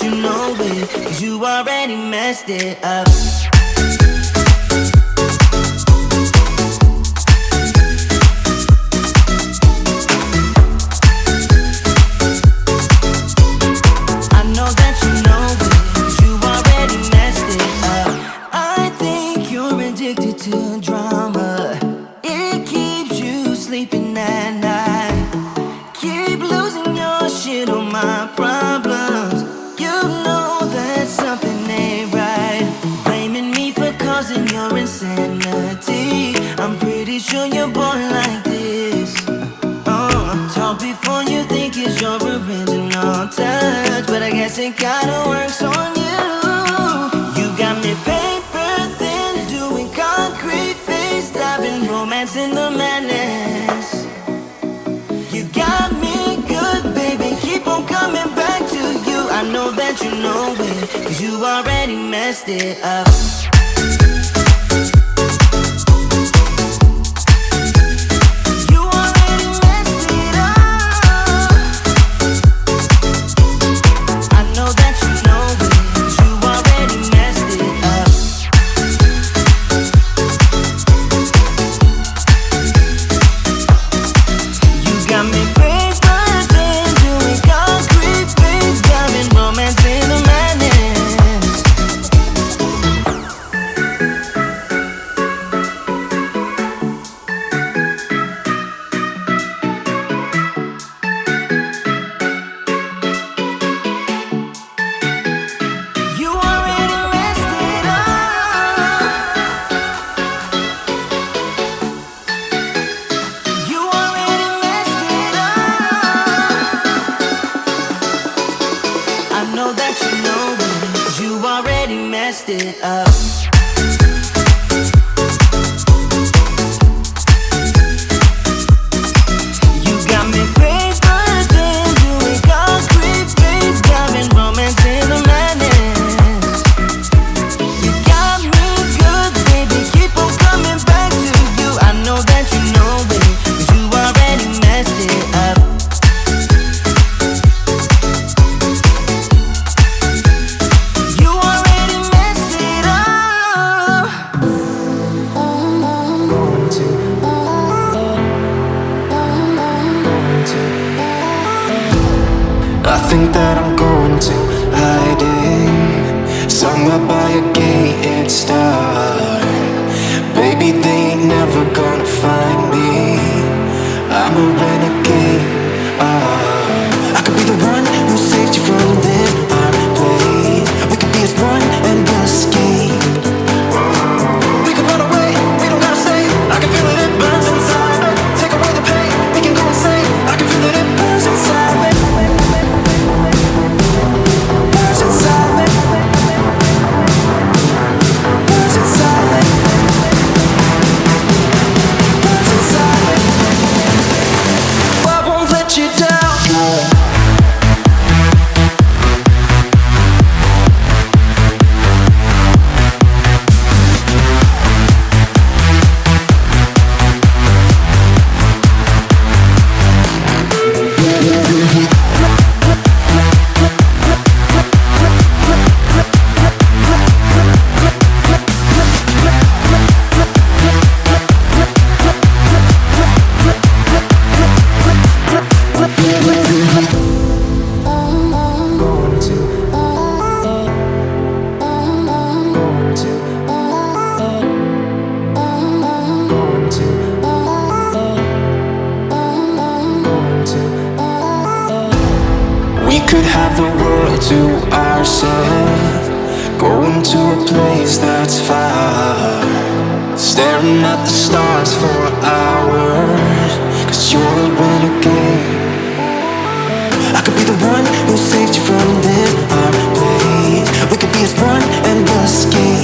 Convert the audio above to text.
You know it, 'cause you already messed it up. I know that you know it, 'cause you already messed it up. I think you're addicted to drama. It keeps you sleeping at night. Keep losing your shit on my problems. You know that something ain't right. Blaming me for causing your insanity. I'm pretty sure you're born like this. Talk before you think it's your original touch, but I guess it kinda works on you. You got me paper thin, doing concrete face, diving romance in the madness. You got me good, baby, keep on coming back to you. I know that you know it, 'cause you already messed it up. You already messed it up. I know that you know it, 'cause you already messed it up. You got me paper thin, doing concrete face, diving romance in the madness. You already messed it up. You already messed it up. I know that you know it, 'cause you already messed it up. You got me paper thin, doing concrete face, diving romance in the madness. You got me good, baby, keep on coming back to you. I know that you know it, 'cause you already messed it up. You already messed it up. I think that I'm going to hiding somewhere by a gated star. Baby, they ain't never gonna find me. I'm a renegade. I could be the one who saved you from this heartbreak. We could be as one and we'll escape. We could run away, we don't gotta stay. I can feel it, it burns inside me. Take away the pain, we can go insane. I can feel it, it burns inside me. Burns inside me. Burns inside me. could have the world to ourselves, going to a place that's far, staring at the stars for hours, 'cause you're a renegade. I could be the one who saved you from this our place. We could be as one and we'll escape.